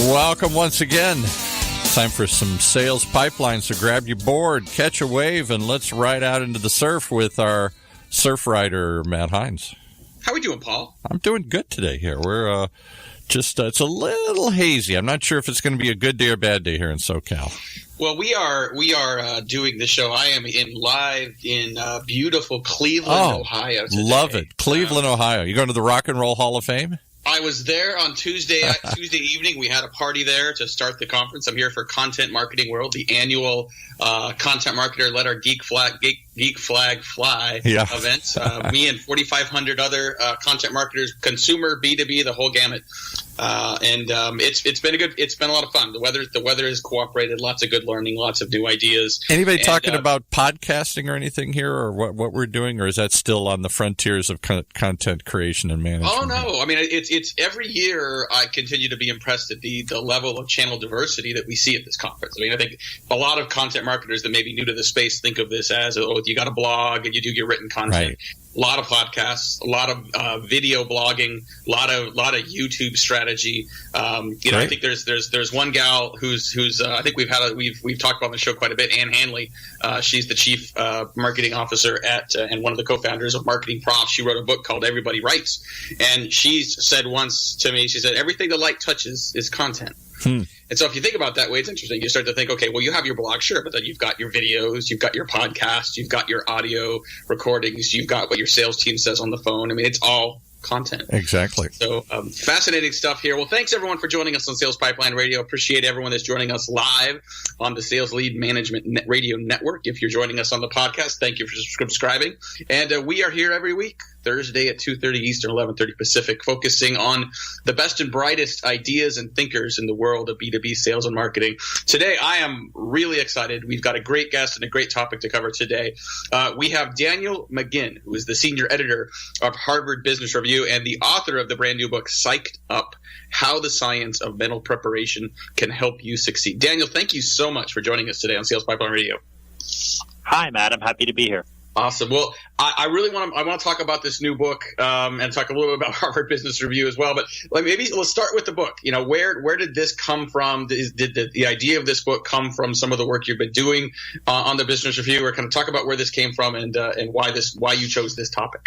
Welcome once again. Time for some sales pipelines. So grab your board, catch a wave, and let's ride out into the surf with our surf rider, Matt Hines. How are we doing, Paul? I'm doing good today here. We're just it's a little hazy. I'm not sure if it's going to be a good day or bad day here in SoCal. Well, we are doing the show. I am live in beautiful Cleveland, Ohio today. Love it. Cleveland, Ohio. You going to the Rock and Roll Hall of Fame? I was there on Tuesday evening. We had a party there to start the conference. I'm here for Content Marketing World, the annual content marketer let our geek flag fly event. Me and 4,500 other content marketers, consumer, B2B, the whole gamut. It's been a lot of fun. The weather has cooperated. Lots of good learning, lots of new ideas. Anybody talking about podcasting or anything here, or what we're doing, or is that still on the frontiers of content creation and management? Oh no, I mean it's every year I continue to be impressed at the level of channel diversity that we see at this conference. I mean, I think a lot of content marketers that may be new to the space think of this as, you got a blog and you do your written content. Right. A lot of podcasts, a lot of video blogging, a lot of YouTube strategy. I think there's one gal who's I think we've talked about on the show quite a bit. Ann Hanley, she's the chief marketing officer at and one of the co-founders of Marketing Prof. She wrote a book called Everybody Writes, and she said once to me, she said, everything the light touches is content. And so if you think about it that way, it's interesting. You start to think, okay, well, you have your blog, sure, but then you've got your videos, you've got your podcasts, you've got your audio recordings, you've got what your sales team says on the phone. I mean, it's all content. Exactly. So fascinating stuff here. Well, thanks everyone for joining us on Sales Pipeline Radio. Appreciate everyone that's joining us live on the Sales Lead Management Radio Network. If you're joining us on the podcast, thank you for subscribing. And we are here every week, Thursday at 2:30 Eastern, 11:30 Pacific, focusing on the best and brightest ideas and thinkers in the world of B2B sales and marketing. Today, I am really excited. We've got a great guest and a great topic to cover today. We have Daniel McGinn, who is the senior editor of Harvard Business Review and the author of the brand new book, Psyched Up, How the Science of Mental Preparation Can Help You Succeed. Daniel, thank you so much for joining us today on Sales Pipeline Radio. Hi, Matt. I'm happy to be here. Awesome. Well, I really want to talk about this new book and talk a little bit about Harvard Business Review as well. But let's start with the book. You know, where did this come from? Did the idea of this book come from some of the work you've been doing on the Business Review? Or kind of talk about where this came from and why you chose this topic.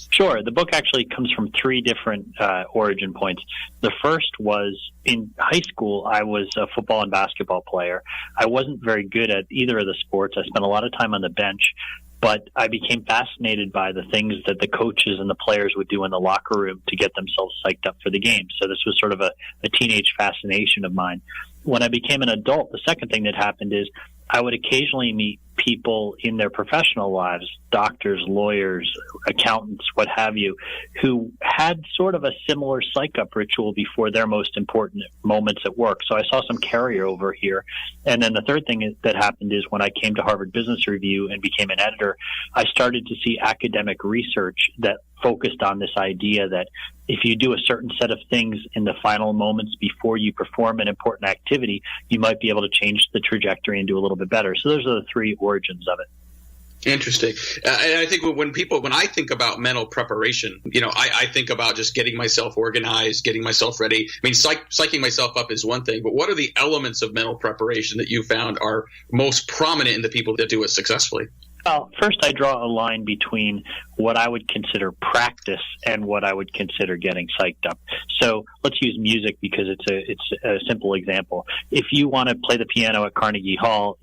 Sure. The book actually comes from three different origin points. The first was in high school, I was a football and basketball player. I wasn't very good at either of the sports. I spent a lot of time on the bench, but I became fascinated by the things that the coaches and the players would do in the locker room to get themselves psyched up for the game. So this was sort of a teenage fascination of mine. When I became an adult, the second thing that happened is I would occasionally meet people in their professional lives, doctors, lawyers, accountants, what have you, who had sort of a similar psych up ritual before their most important moments at work. So I saw some carryover here. And then the third thing that happened is when I came to Harvard Business Review and became an editor, I started to see academic research that focused on this idea that if you do a certain set of things in the final moments before you perform an important activity, you might be able to change the trajectory and do a little bit better. So those are the three origins of it. Interesting. And I think when I think about mental preparation, I think about just getting myself organized, getting myself ready. I mean, psyching myself up is one thing, but what are the elements of mental preparation that you found are most prominent in the people that do it successfully? Well, first I draw a line between what I would consider practice and what I would consider getting psyched up. So let's use music because it's a simple example. If you want to play the piano at Carnegie Hall,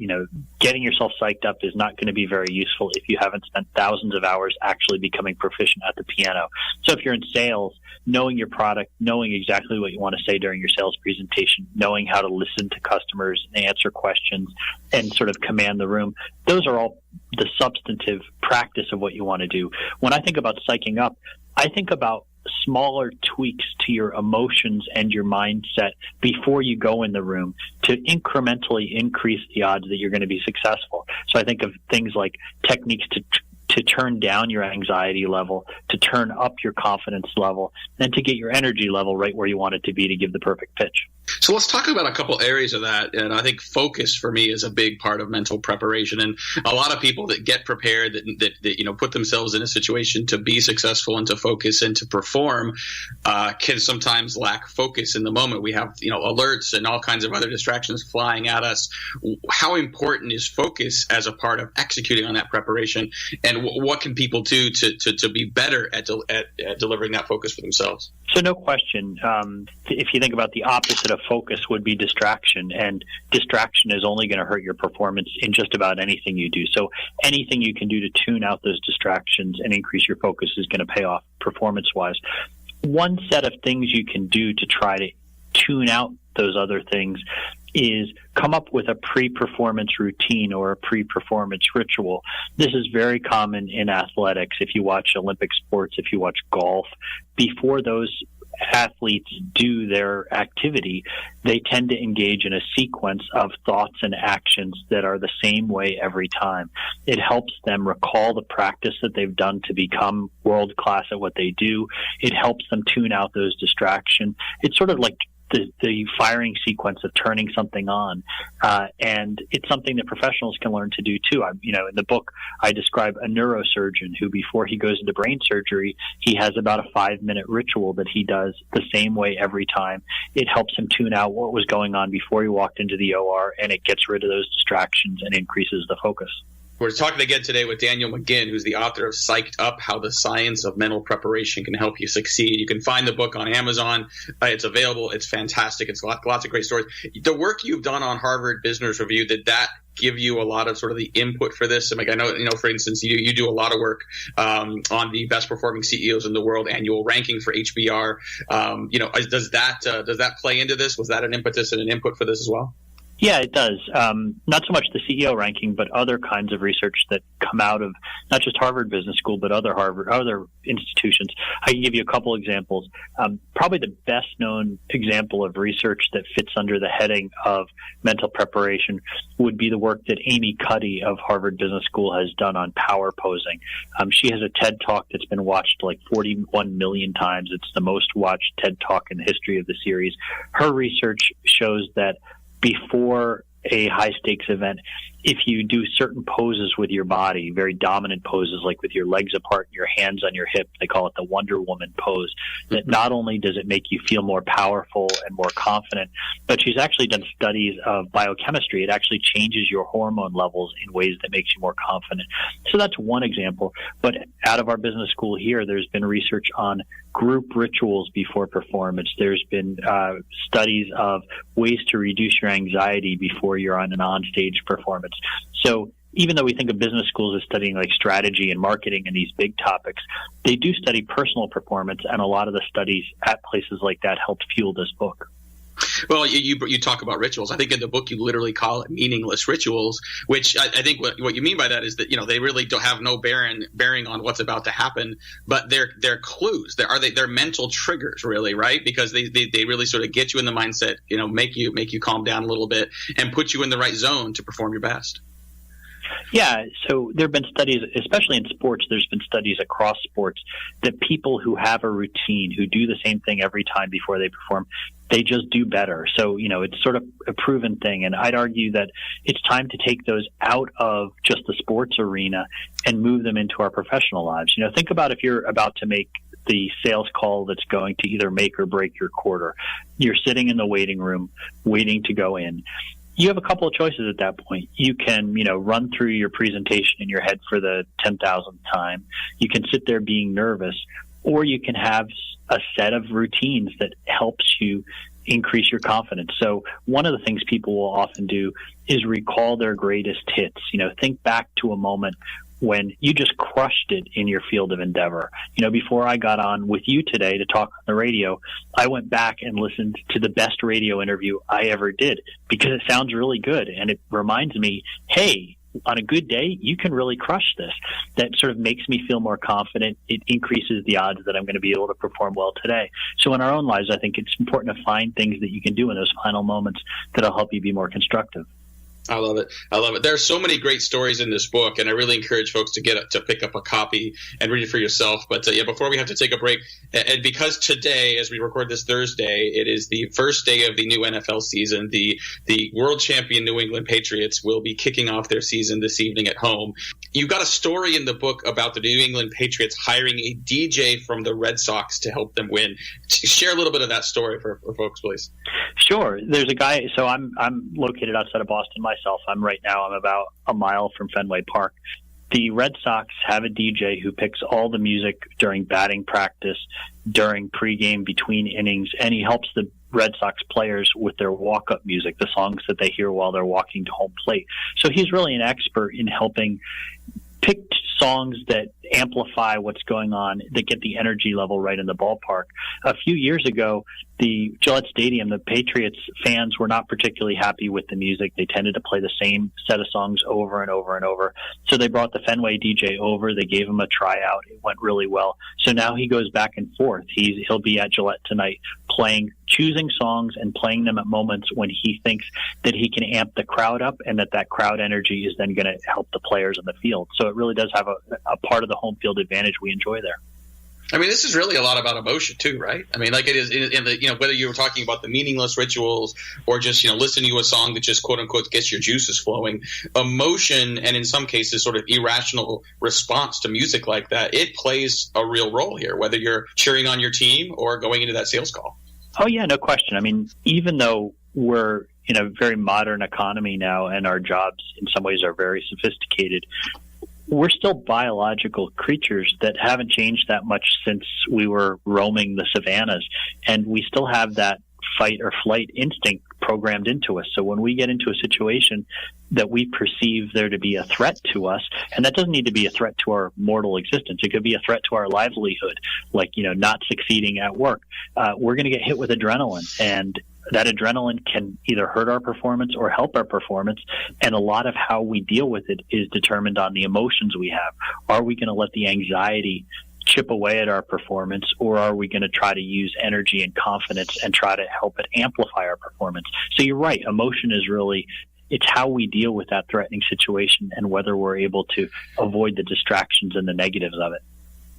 getting yourself psyched up is not going to be very useful if you haven't spent thousands of hours actually becoming proficient at the piano. So if you're in sales, knowing your product, knowing exactly what you want to say during your sales presentation, knowing how to listen to customers and answer questions and sort of command the room, those are all the substantive practice of what you want to do. When I think about psyching up, I think about smaller tweaks to your emotions and your mindset before you go in the room to incrementally increase the odds that you're going to be successful. So I think of things like techniques to turn down your anxiety level, to turn up your confidence level, and to get your energy level right where you want it to be to give the perfect pitch. So let's talk about a couple areas of that. And I think focus for me is a big part of mental preparation. And a lot of people that get prepared, that put themselves in a situation to be successful and to focus and to perform, can sometimes lack focus in the moment. We have, alerts and all kinds of other distractions flying at us. How important is focus as a part of executing on that preparation? And what can people do to be better at delivering that focus for themselves? So no question. If you think about the opposite of focus would be distraction, and distraction is only going to hurt your performance in just about anything you do. So anything you can do to tune out those distractions and increase your focus is going to pay off performance-wise. One set of things you can do to try to tune out those other things is come up with a pre-performance routine or a pre-performance ritual. This is very common in athletics. If you watch Olympic sports, if you watch golf, before those athletes do their activity, they tend to engage in a sequence of thoughts and actions that are the same way every time. It helps them recall the practice that they've done to become world class at what they do. It helps them tune out those distractions. It's sort of like the firing sequence of turning something on. And it's something that professionals can learn to do too. In the book, I describe a neurosurgeon who, before he goes into brain surgery, he has about a 5-minute ritual that he does the same way every time. It helps him tune out what was going on before he walked into the OR, and it gets rid of those distractions and increases the focus. We're talking again today with Daniel McGinn, who's the author of Psyched Up, How the Science of Mental Preparation Can Help You Succeed. You can find the book on Amazon. It's available. It's fantastic. It's lots of great stories. The work you've done on Harvard Business Review, did that give you a lot of sort of the input for this? I know, for instance, you do a lot of work on the best performing CEOs in the world annual ranking for HBR. Does that play into this? Was that an impetus and an input for this as well? Yeah, it does. Not so much the CEO ranking, but other kinds of research that come out of not just Harvard Business School, but other institutions. I can give you a couple examples. Probably the best known example of research that fits under the heading of mental preparation would be the work that Amy Cuddy of Harvard Business School has done on power posing. She has a TED Talk that's been watched like 41 million times. It's the most watched TED Talk in the history of the series. Her research shows that before a high-stakes event, if you do certain poses with your body, very dominant poses like with your legs apart and your hands on your hip, they call it the Wonder Woman pose, that not only does it make you feel more powerful and more confident, but she's actually done studies of biochemistry. It actually changes your hormone levels in ways that makes you more confident. So that's one example. But out of our business school here, there's been research on group rituals before performance. There's been studies of ways to reduce your anxiety before you're on an on-stage performance. So even though we think of business schools as studying like strategy and marketing and these big topics, they do study personal performance, and a lot of the studies at places like that helped fuel this book. Well, you talk about rituals. I think in the book you literally call it meaningless rituals, which I think what you mean by that is that they really don't have no bearing on what's about to happen, but they're clues. They're mental triggers, really, right? Because they really sort of get you in the mindset, make you calm down a little bit and put you in the right zone to perform your best. Yeah, so there have been studies, especially in sports, there's been studies across sports that people who have a routine, who do the same thing every time before they perform, they just do better. So, it's sort of a proven thing. And I'd argue that it's time to take those out of just the sports arena and move them into our professional lives. Think about if you're about to make the sales call that's going to either make or break your quarter. You're sitting in the waiting room waiting to go in. You have a couple of choices at that point. You can, run through your presentation in your head for the 10,000th time. You can sit there being nervous, or you can have a set of routines that helps you increase your confidence. So one of the things people will often do is recall their greatest hits. Think back to a moment when you just crushed it in your field of endeavor. Before I got on with you today to talk on the radio, I went back and listened to the best radio interview I ever did because it sounds really good. And it reminds me, hey, on a good day, you can really crush this. That sort of makes me feel more confident. It increases the odds that I'm going to be able to perform well today. So in our own lives, I think it's important to find things that you can do in those final moments that'll help you be more constructive. I love it. I love it. There are so many great stories in this book, and I really encourage folks to pick up a copy and read it for yourself. But before we have to take a break, and because today, as we record this Thursday, it is the first day of the new NFL season, the world champion New England Patriots will be kicking off their season this evening at home. You've got a story in the book about the New England Patriots hiring a DJ from the Red Sox to help them win. Share a little bit of that story for folks, please. Sure. There's a guy. So I'm located outside of Boston myself. I'm about a mile from Fenway Park. The Red Sox have a DJ who picks all the music during batting practice, during pregame, between innings, and he helps the Red Sox players with their walk-up music, the songs that they hear while they're walking to home plate. So he's really an expert in helping pick songs that amplify what's going on, that get the energy level right in the ballpark. A few years ago, the Gillette Stadium, the Patriots fans were not particularly happy with the music. They tended to play the same set of songs over and over and over. So they brought the Fenway DJ over. They gave him a tryout. It went really well. So now he goes back and forth. He'll be at Gillette tonight choosing songs and playing them at moments when he thinks that he can amp the crowd up and that crowd energy is then going to help the players in the field. So it really does have a part of the home field advantage we enjoy there. I mean, this is really a lot about emotion too, right? I mean, like it is in the, whether you were talking about the meaningless rituals or just, listening to a song that just quote unquote gets your juices flowing, emotion, and in some cases sort of irrational response to music like that, it plays a real role here, whether you're cheering on your team or going into that sales call. Oh yeah, no question. I mean, even though we're in a very modern economy now and our jobs in some ways are very sophisticated, we're still biological creatures that haven't changed that much since we were roaming the savannas. And we still have that fight or flight instinct programmed into us. So when we get into a situation that we perceive there to be a threat to us, and that doesn't need to be a threat to our mortal existence. It could be a threat to our livelihood, like, not succeeding at work. We're going to get hit with adrenaline, and that adrenaline can either hurt our performance or help our performance. And a lot of how we deal with it is determined on the emotions we have. Are we going to let the anxiety chip away at our performance, or are we going to try to use energy and confidence and try to help it amplify our performance? So you're right. Emotion is really, it's how we deal with that threatening situation and whether we're able to avoid the distractions and the negatives of it.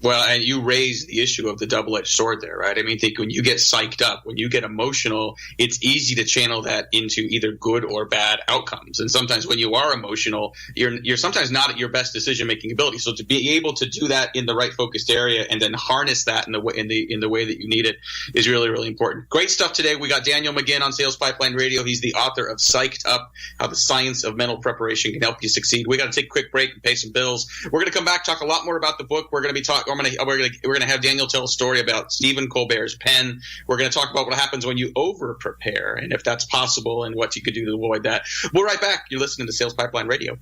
Well, and you raise the issue of the double-edged sword there, right? I mean, think when you get psyched up, when you get emotional, it's easy to channel that into either good or bad outcomes. And sometimes when you are emotional, you're sometimes not at your best decision-making ability. So to be able to do that in the right focused area and then harness that in the way that you need it is really, really important. Great stuff today. We got Daniel McGinn on Sales Pipeline Radio. He's the author of Psyched Up: How the Science of Mental Preparation Can Help You Succeed. We got to take a quick break and pay some bills. We're going to come back, talk a lot more about the book. We're going to be talking. We're going to have Daniel tell a story about Stephen Colbert's pen. We're going to talk about what happens when you over prepare and if that's possible and what you could do to avoid that. We'll be right back. You're listening to Sales Pipeline Radio.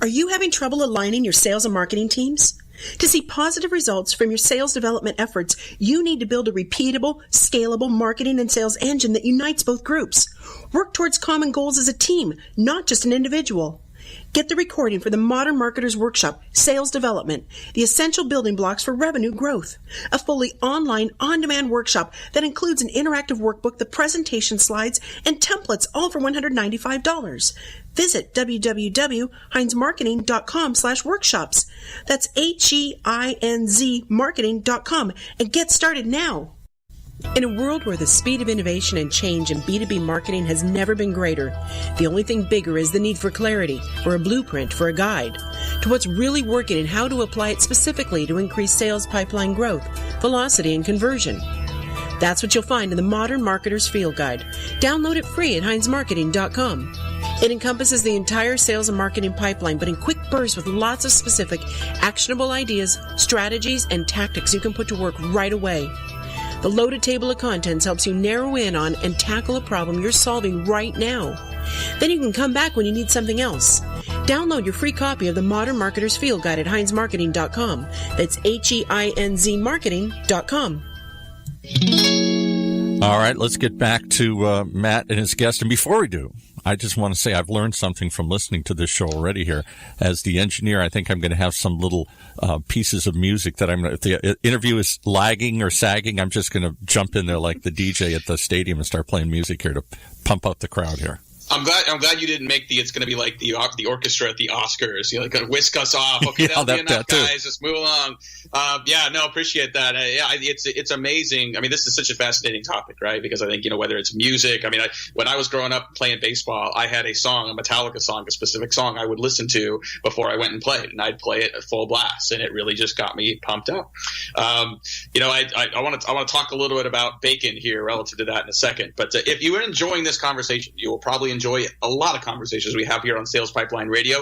Are you having trouble aligning your sales and marketing teams? To see positive results from your sales development efforts, you need to build a repeatable, scalable marketing and sales engine that unites both groups. Work towards common goals as a team, not just an individual. Get the recording for the Modern Marketers Workshop, Sales Development, the essential building blocks for revenue growth. A fully online, on-demand workshop that includes an interactive workbook, the presentation slides, and templates, all for $195. Visit www.heinzmarketing.com/workshops. That's HEINZ marketing.com and get started now. In a world where the speed of innovation and change in B2B marketing has never been greater, the only thing bigger is the need for clarity, for a blueprint, for a guide to what's really working and how to apply it specifically to increase sales pipeline growth, velocity, and conversion. That's what you'll find in the Modern Marketer's Field Guide. Download it free at heinzmarketing.com. It encompasses the entire sales and marketing pipeline, but in quick bursts with lots of specific, actionable ideas, strategies, and tactics you can put to work right away. The loaded table of contents helps you narrow in on and tackle a problem you're solving right now. Then you can come back when you need something else. Download your free copy of the Modern Marketer's Field Guide at heinzmarketing.com. That's HEINZ marketing.com. All right, let's get back to Matt and his guest. And before we do, I just want to say I've learned something from listening to this show already here. As the engineer, I think I'm going to have some little pieces of music that if the interview is lagging or sagging, I'm just going to jump in there like the DJ at the stadium and start playing music here to pump up the crowd here. I'm glad you didn't make it's going to be like the orchestra at the Oscars. You're going to whisk us off. Okay, that'll be enough, guys. Just move along. Appreciate that. It's amazing. I mean, this is such a fascinating topic, right? Because I think, whether it's music, I mean, when I was growing up playing baseball, I had a Metallica song, a specific song I would listen to before I went and played, and I'd play it at full blast, and it really just got me pumped up. I want to talk a little bit about bacon here relative to that in a second. But if you are enjoying this conversation, you will probably enjoy a lot of conversations we have here on Sales Pipeline Radio.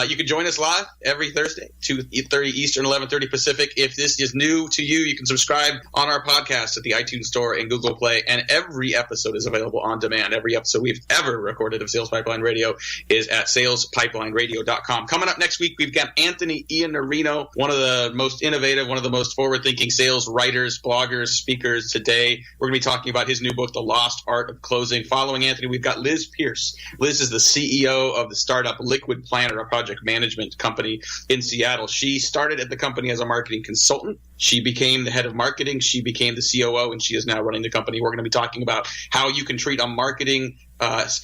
You can join us live every Thursday, 2:30 Eastern, 11:30 Pacific. If this is new to you, you can subscribe on our podcast at the iTunes Store and Google Play, and every episode is available on demand. Every episode we've ever recorded of Sales Pipeline Radio is at salespipelineradio.com. Coming up next week, we've got Anthony Iannarino, one of the most innovative, one of the most forward-thinking sales writers, bloggers, speakers today. We're going to be talking about his new book, The Lost Art of Closing. Following Anthony, we've got Liz Pierce. Liz is the CEO of the startup Liquid Planner, a project management company in Seattle. She started at the company as a marketing consultant. She became the head of marketing. She became the COO, and she is now running the company. We're going to be talking about how you can treat a marketing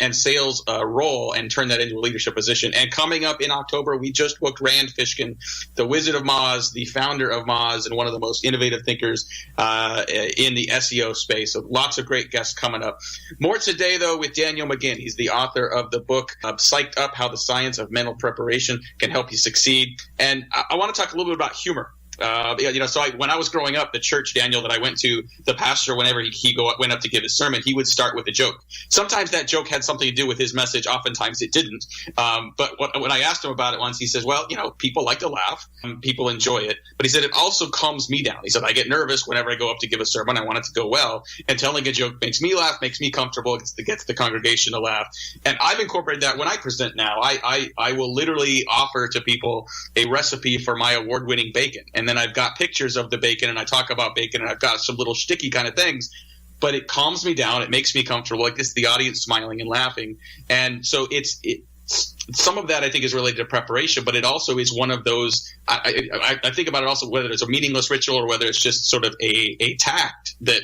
and sales role and turn that into a leadership position. And coming up in October, we just booked Rand Fishkin, the Wizard of Moz, the founder of Moz, and one of the most innovative thinkers in the SEO space. So lots of great guests coming up. More today, though, with Daniel McGinn. He's the author of the book Psyched Up, How the Science of Mental Preparation Can Help You Succeed. And I want to talk a little bit about humor. When I was growing up, the church, Daniel, that I went to, the pastor, whenever he went up to give his sermon, he would start with a joke. Sometimes that joke had something to do with his message. Oftentimes it didn't. But when I asked him about it once, he says, well, people like to laugh. People enjoy it. But he said, it also calms me down. He said, I get nervous whenever I go up to give a sermon. I want it to go well. And telling a joke makes me laugh, makes me comfortable, gets the congregation to laugh. And I've incorporated that when I present now. I will literally offer to people a recipe for my award-winning bacon. And then I've got pictures of the bacon, and I talk about bacon, and I've got some little sticky kind of things, but it calms me down. It makes me comfortable. Like it's the audience smiling and laughing. And so it's some of that I think is related to preparation, but it also is one of those, I think about it also, whether it's a meaningless ritual or whether it's just sort of a tact that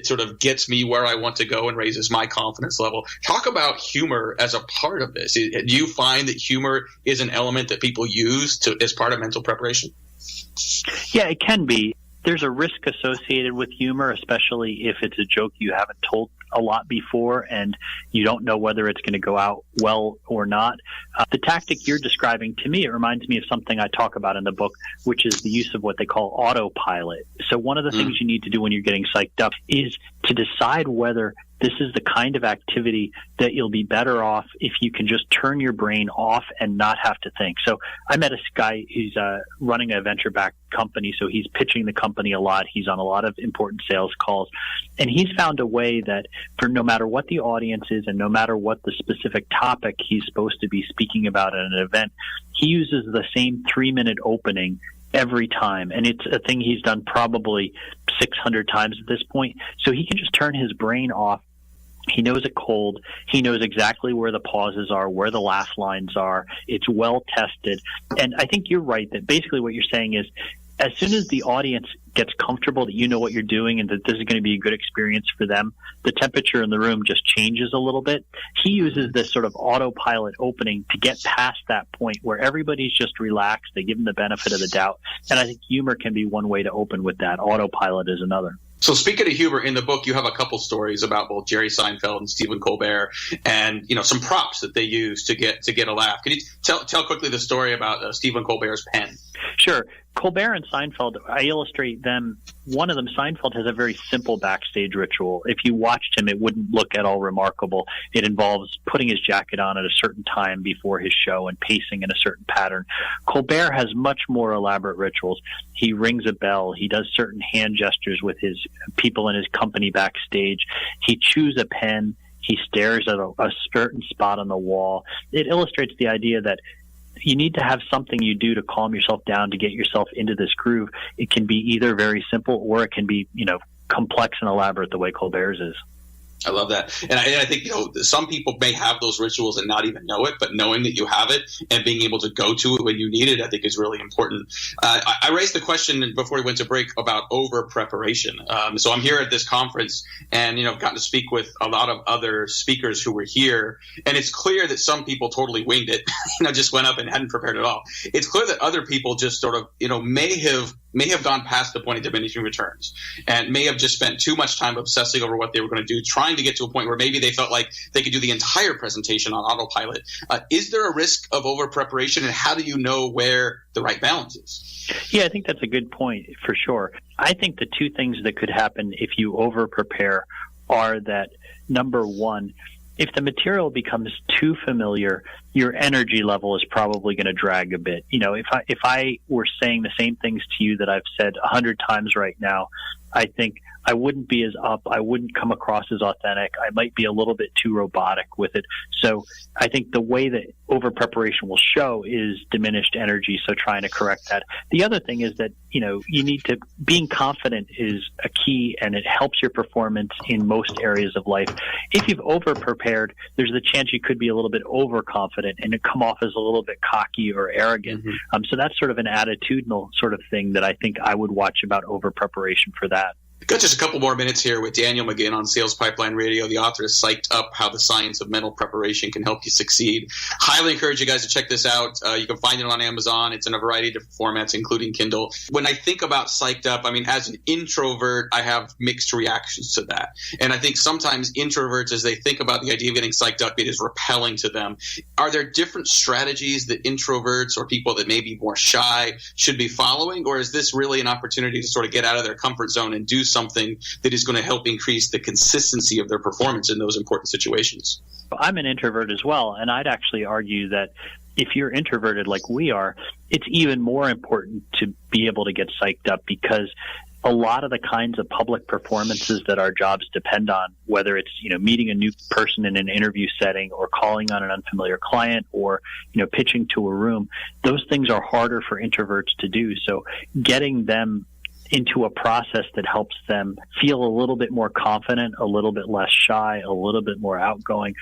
sort of gets me where I want to go and raises my confidence level. Talk about humor as a part of this. Do you find that humor is an element that people use as part of mental preparation? Yeah, it can be. There's a risk associated with humor, especially if it's a joke you haven't told a lot before and you don't know whether it's going to go out well or not. The tactic you're describing, to me, it reminds me of something I talk about in the book, which is the use of what they call autopilot. So one of the things you need to do when you're getting psyched up is to decide whether this is the kind of activity that you'll be better off if you can just turn your brain off and not have to think. So I met a guy who's running a venture-backed company, so he's pitching the company a lot. He's on a lot of important sales calls. And he's found a way that for no matter what the audience is and no matter what the specific topic he's supposed to be speaking about at an event, he uses the same 3-minute opening every time. And it's a thing he's done probably 600 times at this point. So he can just turn his brain off. He knows it cold. He knows exactly where the pauses are, where the laugh lines are. It's well tested. And I think you're right that basically what you're saying is as soon as the audience gets comfortable that you know what you're doing and that this is going to be a good experience for them, the temperature in the room just changes a little bit. He uses this sort of autopilot opening to get past that point where everybody's just relaxed. They give them the benefit of the doubt. And I think humor can be one way to open with that. Autopilot is another. So speaking of humor, in the book, you have a couple stories about both Jerry Seinfeld and Stephen Colbert and, some props that they use to get a laugh. Can you tell quickly the story about Stephen Colbert's pen? Sure. Colbert and Seinfeld, I illustrate them. One of them, Seinfeld, has a very simple backstage ritual. If you watched him, it wouldn't look at all remarkable. It involves putting his jacket on at a certain time before his show and pacing in a certain pattern. Colbert has much more elaborate rituals. He rings a bell. He does certain hand gestures with his people in his company backstage. He chews a pen. He stares at a certain spot on the wall. It illustrates the idea that you need to have something you do to calm yourself down to get yourself into this groove. It can be either very simple or it can be, complex and elaborate the way Colbert's is. I love that. And I think, some people may have those rituals and not even know it, but knowing that you have it and being able to go to it when you need it, I think is really important. I raised the question before we went to break about over preparation. So I'm here at this conference and, I've gotten to speak with a lot of other speakers who were here. And it's clear that some people totally winged it, just went up and hadn't prepared at all. It's clear that other people just sort of, may have gone past the point of diminishing returns and may have just spent too much time obsessing over what they were going to do, trying to get to a point where maybe they felt like they could do the entire presentation on autopilot. Is there a risk of over preparation, and how do you know where the right balance is? Yeah, I think that's a good point for sure. I think the two things that could happen if you over prepare are that, number one, if the material becomes too familiar, your energy level is probably going to drag a bit. If I were saying the same things to you that I've said 100 times right now, I think I wouldn't be as up. I wouldn't come across as authentic. I might be a little bit too robotic with it. So I think the way that over preparation will show is diminished energy. So trying to correct that. The other thing is that, you need to, being confident is a key, and it helps your performance in most areas of life. If you've over prepared, there's the chance you could be a little bit overconfident and it come off as a little bit cocky or arrogant. Mm-hmm. So that's sort of an attitudinal sort of thing that I think I would watch about over preparation for that. Got just a couple more minutes here with Daniel McGinn on Sales Pipeline Radio, the author of Psyched Up, How the Science of Mental Preparation Can Help You Succeed. Highly encourage you guys to check this out. You can find it on Amazon. It's in a variety of different formats, including Kindle. When I think about Psyched Up, as an introvert, I have mixed reactions to that. And I think sometimes introverts, as they think about the idea of getting psyched up, it is repelling to them. Are there different strategies that introverts or people that may be more shy should be following? Or is this really an opportunity to sort of get out of their comfort zone and do something that is going to help increase the consistency of their performance in those important situations? I'm an introvert as well, and I'd actually argue that if you're introverted like we are, it's even more important to be able to get psyched up, because a lot of the kinds of public performances that our jobs depend on, whether it's, meeting a new person in an interview setting or calling on an unfamiliar client or, pitching to a room, those things are harder for introverts to do. So getting them into a process that helps them feel a little bit more confident, a little bit less shy, a little bit more outgoing.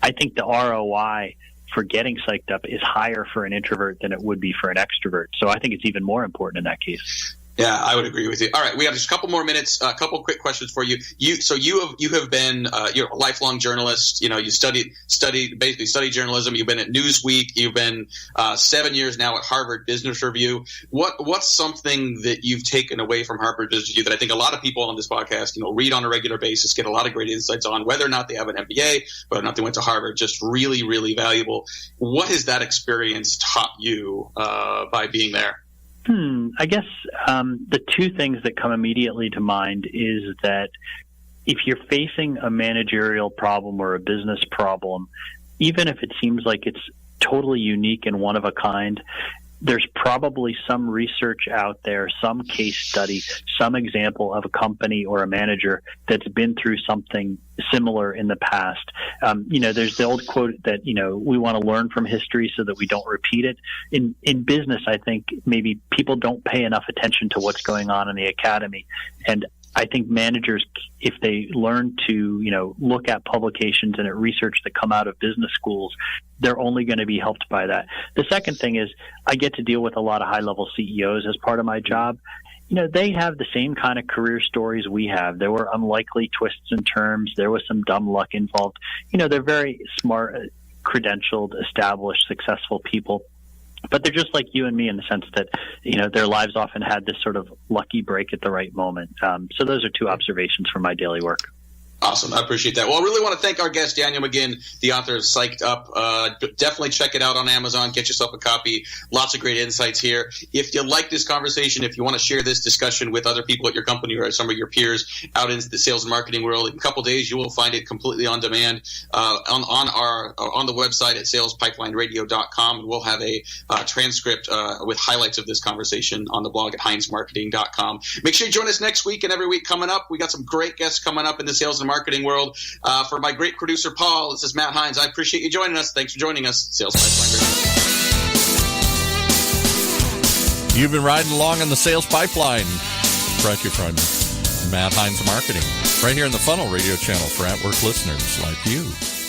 I think the ROI for getting psyched up is higher for an introvert than it would be for an extrovert. So I think it's even more important in that case. Yeah, I would agree with you. All right, we have just a couple more minutes. A couple quick questions for you. You have been you're a lifelong journalist. You studied journalism. You've been at Newsweek. You've been 7 years now at Harvard Business Review. What's something that you've taken away from Harvard Business Review that I think a lot of people on this podcast read on a regular basis, get a lot of great insights on, whether or not they have an MBA, whether or not they went to Harvard, just really, really valuable. What has that experience taught you by being there? I guess the two things that come immediately to mind is that if you're facing a managerial problem or a business problem, even if it seems like it's totally unique and one of a kind, there's probably some research out there, some case study, some example of a company or a manager that's been through something similar in the past. There's the old quote that, we want to learn from history so that we don't repeat it. In business, I think maybe people don't pay enough attention to what's going on in the academy. And I think managers, if they learn to, look at publications and at research that come out of business schools, they're only going to be helped by that. The second thing is I get to deal with a lot of high-level CEOs as part of my job. They have the same kind of career stories we have. There were unlikely twists and turns. There was some dumb luck involved. They're very smart, credentialed, established, successful people. But they're just like you and me in the sense that, their lives often had this sort of lucky break at the right moment. So those are two observations from my daily work. Awesome. I appreciate that. Well, I really want to thank our guest, Daniel McGinn, the author of Psyched Up. Definitely check it out on Amazon. Get yourself a copy. Lots of great insights here. If you like this conversation, if you want to share this discussion with other people at your company or some of your peers out in the sales and marketing world, in a couple of days, you will find it completely on demand on the website at salespipelineradios.com. And we'll have a transcript with highlights of this conversation on the blog at heinzmarketing.com. Make sure you join us next week and every week coming up. We got some great guests coming up in the sales and marketing world. For my great producer, Paul, this is Matt Heinz. I appreciate you joining us. Thanks for joining us. Sales Pipeline Radio. You've been riding along on the Sales Pipeline. Brought to you from Matt Hines Marketing, right here in the Funnel Radio channel for at-work listeners like you.